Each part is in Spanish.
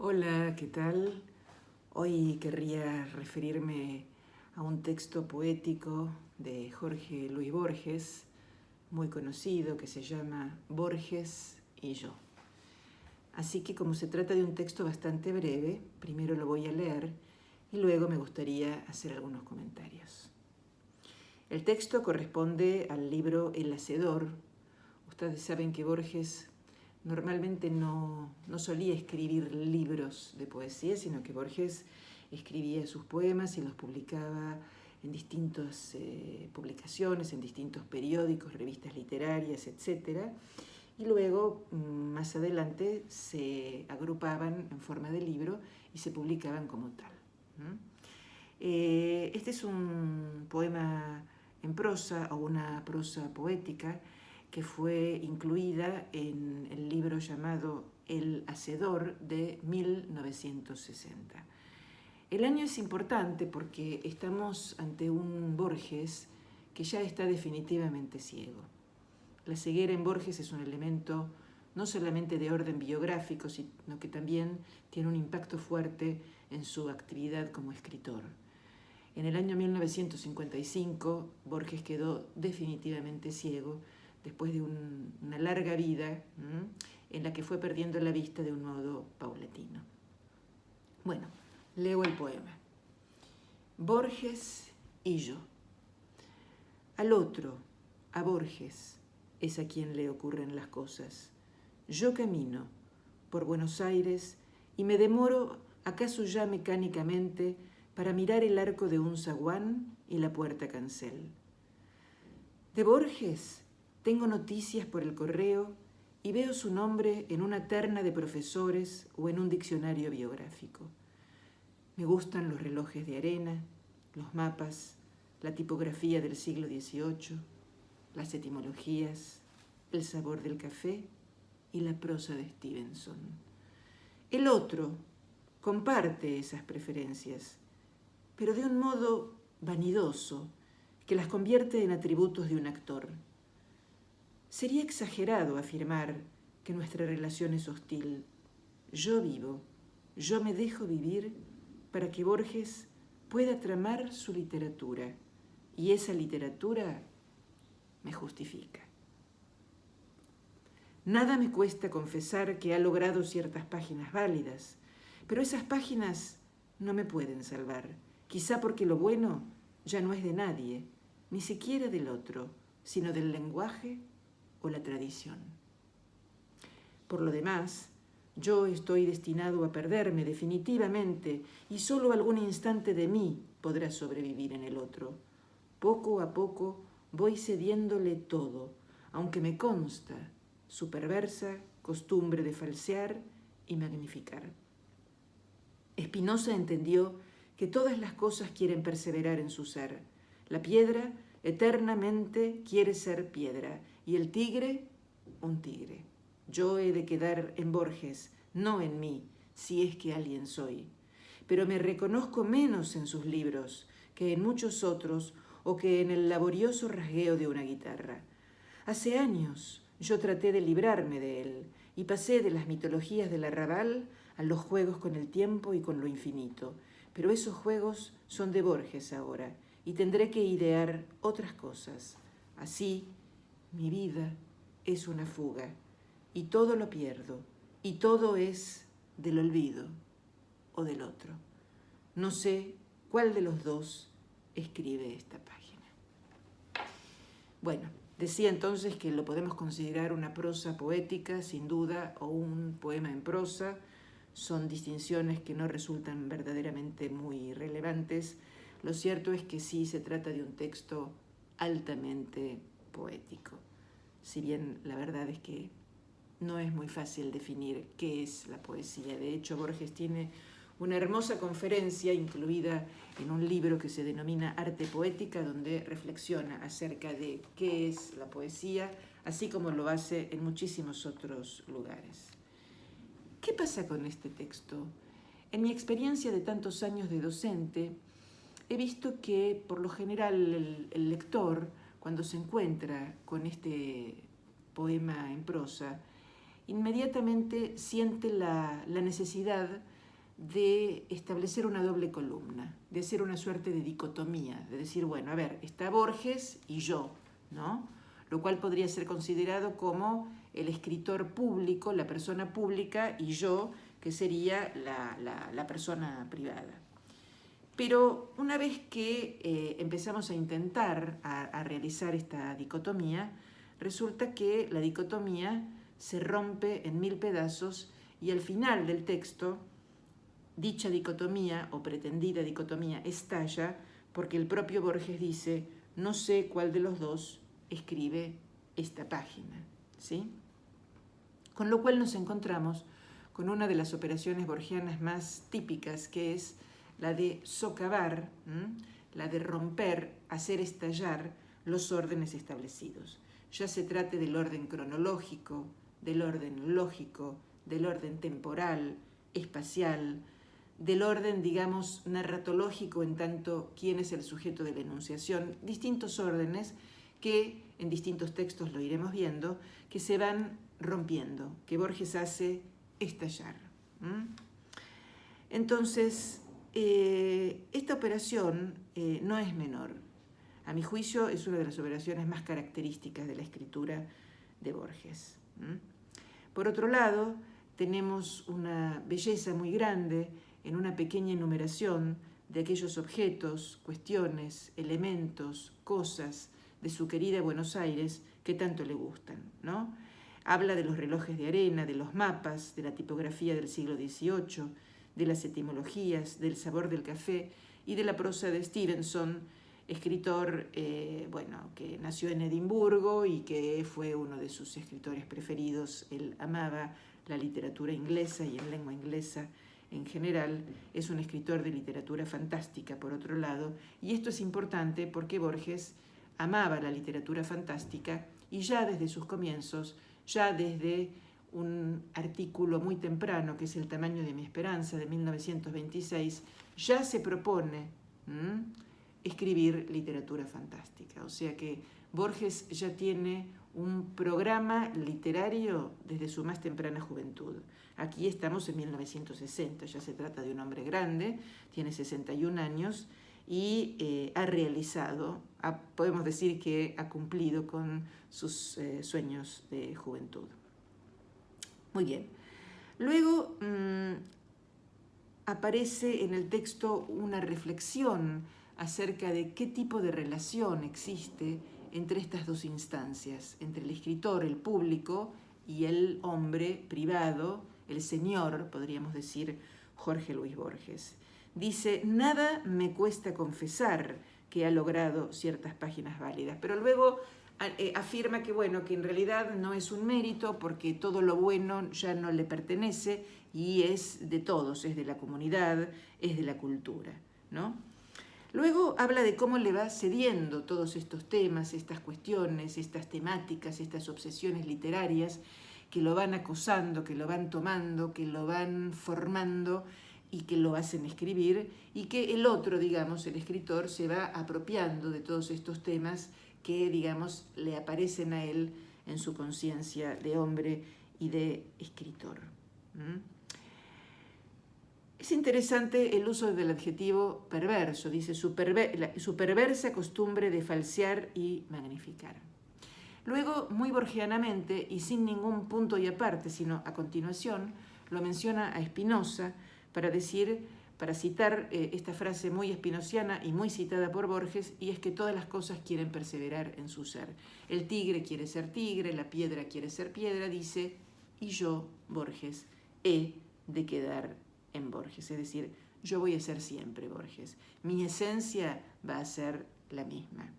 Hola, ¿qué tal? Hoy querría referirme a un texto poético de Jorge Luis Borges, muy conocido, que se llama Borges y yo. Así que como se trata de un texto bastante breve, primero lo voy a leer y luego me gustaría hacer algunos comentarios. El texto corresponde al libro El Hacedor. Ustedes saben que Borges normalmente no solía escribir libros de poesía, sino que Borges escribía sus poemas y los publicaba en distintas publicaciones, en distintos periódicos, revistas literarias, etc. Y luego, más adelante, se agrupaban en forma de libro y se publicaban como tal. Este es un poema en prosa o una prosa poética que fue incluida en el libro llamado El Hacedor de 1960. El año es importante porque estamos ante un Borges que ya está definitivamente ciego. La ceguera en Borges es un elemento no solamente de orden biográfico, sino que también tiene un impacto fuerte en su actividad como escritor. En el año 1955, Borges quedó definitivamente ciego después de una larga vida en la que fue perdiendo la vista de un modo paulatino. Bueno, leo el poema. Borges y yo. Al otro, a Borges, es a quien le ocurren las cosas. Yo camino por Buenos Aires y me demoro, acaso ya mecánicamente, para mirar el arco de un zaguán y la puerta cancel. De Borges tengo noticias por el correo y veo su nombre en una terna de profesores o en un diccionario biográfico. Me gustan los relojes de arena, los mapas, la tipografía del siglo XVIII, las etimologías, el sabor del café y la prosa de Stevenson. El otro comparte esas preferencias, pero de un modo vanidoso que las convierte en atributos de un actor. Sería exagerado afirmar que nuestra relación es hostil. Yo vivo, yo me dejo vivir para que Borges pueda tramar su literatura, y esa literatura me justifica. Nada me cuesta confesar que ha logrado ciertas páginas válidas, pero esas páginas no me pueden salvar, quizá porque lo bueno ya no es de nadie, ni siquiera del otro, sino del lenguaje o la tradición. Por lo demás, yo estoy destinado a perderme definitivamente y solo algún instante de mí podrá sobrevivir en el otro. Poco a poco voy cediéndole todo, aunque me consta su perversa costumbre de falsear y magnificar. Spinoza entendió que todas las cosas quieren perseverar en su ser. La piedra eternamente quiere ser piedra y el tigre, un tigre. Yo he de quedar en Borges, no en mí, si es que alguien soy. Pero me reconozco menos en sus libros que en muchos otros o que en el laborioso rasgueo de una guitarra. Hace años yo traté de librarme de él y pasé de las mitologías del arrabal a los juegos con el tiempo y con lo infinito. Pero esos juegos son de Borges ahora y tendré que idear otras cosas. Así, mi vida es una fuga y todo lo pierdo y todo es del olvido o del otro. No sé cuál de los dos escribe esta página. Bueno, decía entonces que lo podemos considerar una prosa poética, sin duda, o un poema en prosa. Son distinciones que no resultan verdaderamente muy relevantes. Lo cierto es que sí se trata de un texto altamente poético, si bien la verdad es que no es muy fácil definir qué es la poesía. De hecho, Borges tiene una hermosa conferencia incluida en un libro que se denomina Arte Poética, donde reflexiona acerca de qué es la poesía, así como lo hace en muchísimos otros lugares. ¿Qué pasa con este texto? En mi experiencia de tantos años de docente, he visto que por lo general el lector, cuando se encuentra con este poema en prosa, inmediatamente siente la necesidad de establecer una doble columna, de hacer una suerte de dicotomía, de decir, bueno, a ver, está Borges y yo, ¿no? Lo cual podría ser considerado como el escritor público, la persona pública, y yo, que sería la persona privada. Pero una vez que empezamos a intentar a realizar esta dicotomía, resulta que la dicotomía se rompe en 1000 pedazos y al final del texto, dicha dicotomía o pretendida dicotomía estalla porque el propio Borges dice, no sé cuál de los dos escribe esta página, ¿sí? Con lo cual nos encontramos con una de las operaciones borgianas más típicas, que es la de socavar, la de romper, hacer estallar los órdenes establecidos. Ya se trate del orden cronológico, del orden lógico, del orden temporal, espacial, del orden, digamos, narratológico en tanto quién es el sujeto de la enunciación, distintos órdenes que en distintos textos lo iremos viendo, que se van rompiendo, que Borges hace estallar. Entonces, esta operación no es menor. A mi juicio es una de las operaciones más características de la escritura de Borges. Por otro lado, tenemos una belleza muy grande en una pequeña enumeración de aquellos objetos, cuestiones, elementos, cosas de su querida Buenos Aires que tanto le gustan, ¿no? Habla de los relojes de arena, de los mapas, de la tipografía del siglo XVIII, de las etimologías, del sabor del café y de la prosa de Stevenson, escritor que nació en Edimburgo y que fue uno de sus escritores preferidos. Él amaba la literatura inglesa y en lengua inglesa en general. Es un escritor de literatura fantástica, por otro lado, y esto es importante porque Borges amaba la literatura fantástica y ya desde sus comienzos, ya desde un artículo muy temprano, que es El tamaño de mi esperanza, de 1926, ya se propone escribir literatura fantástica. O sea que Borges ya tiene un programa literario desde su más temprana juventud. Aquí estamos en 1960, ya se trata de un hombre grande, tiene 61 años y ha realizado, podemos decir que ha cumplido con sus sueños de juventud. Muy bien. Luego aparece en el texto una reflexión acerca de qué tipo de relación existe entre estas dos instancias, entre el escritor, el público, y el hombre privado, el señor, podríamos decir, Jorge Luis Borges. Dice, nada me cuesta confesar que ha logrado ciertas páginas válidas, pero luego afirma que, que en realidad no es un mérito porque todo lo bueno ya no le pertenece y es de todos, es de la comunidad, es de la cultura, ¿no? Luego habla de cómo le va cediendo todos estos temas, estas cuestiones, estas temáticas, estas obsesiones literarias que lo van acosando, que lo van tomando, que lo van formando y que lo hacen escribir, y que el otro, digamos, el escritor, se va apropiando de todos estos temas que, digamos, le aparecen a él en su conciencia de hombre y de escritor. Es interesante el uso del adjetivo perverso, dice su perversa costumbre de falsear y magnificar. Luego, muy borgianamente y sin ningún punto y aparte, sino a continuación, lo menciona a Spinoza para citar esta frase muy spinociana y muy citada por Borges, y es que todas las cosas quieren perseverar en su ser. El tigre quiere ser tigre, la piedra quiere ser piedra, dice, y yo, Borges, he de quedar en Borges, es decir, yo voy a ser siempre Borges, mi esencia va a ser la misma.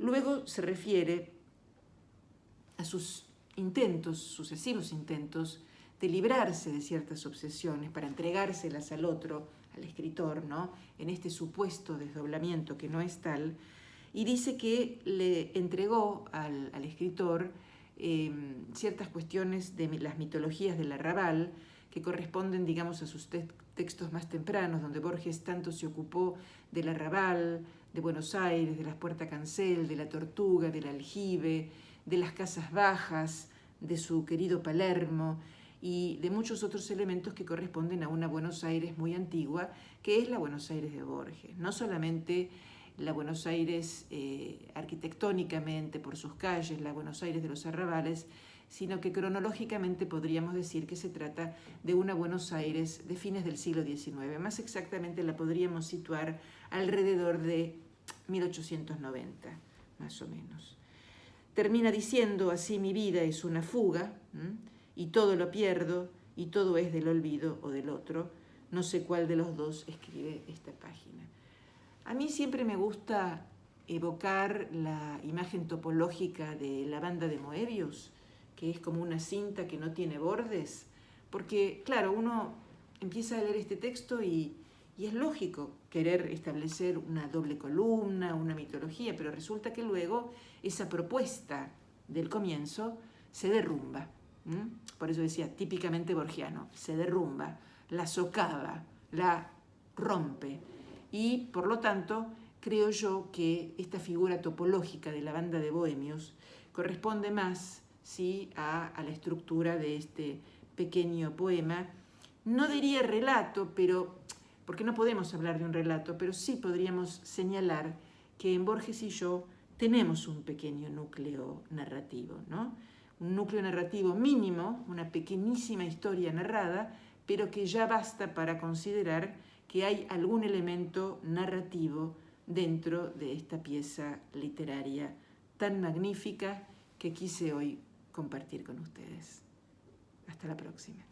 Luego se refiere a sus intentos, sucesivos intentos, de librarse de ciertas obsesiones para entregárselas al otro, al escritor, ¿no? En este supuesto desdoblamiento que no es tal, y dice que le entregó al escritor ciertas cuestiones de las mitologías del arrabal, que corresponden, digamos, a sus textos más tempranos, donde Borges tanto se ocupó del arrabal, de Buenos Aires, de las Puerta Cancel, de la Tortuga, del aljibe, de las casas bajas, de su querido Palermo, y de muchos otros elementos que corresponden a una Buenos Aires muy antigua, que es la Buenos Aires de Borges. No solamente la Buenos Aires arquitectónicamente, por sus calles, la Buenos Aires de los arrabales, sino que cronológicamente podríamos decir que se trata de una Buenos Aires de fines del siglo XIX. Más exactamente la podríamos situar alrededor de 1890, más o menos. Termina diciendo así: mi vida es una fuga, y todo lo pierdo, y todo es del olvido o del otro. No sé cuál de los dos escribe esta página. A mí siempre me gusta evocar la imagen topológica de la banda de Moebius, que es como una cinta que no tiene bordes, porque, claro, uno empieza a leer este texto y es lógico querer establecer una doble columna, una mitología, pero resulta que luego esa propuesta del comienzo se derrumba. Por eso decía, típicamente borgiano, se derrumba, la socava, la rompe. Y, por lo tanto, creo yo que esta figura topológica de la banda de bohemios corresponde más, ¿sí?, a la estructura de este pequeño poema. No diría relato, pero porque no podemos hablar de un relato, pero sí podríamos señalar que en Borges y yo tenemos un pequeño núcleo narrativo, ¿no? Un núcleo narrativo mínimo, una pequeñísima historia narrada, pero que ya basta para considerar que hay algún elemento narrativo dentro de esta pieza literaria tan magnífica que quise hoy compartir con ustedes. Hasta la próxima.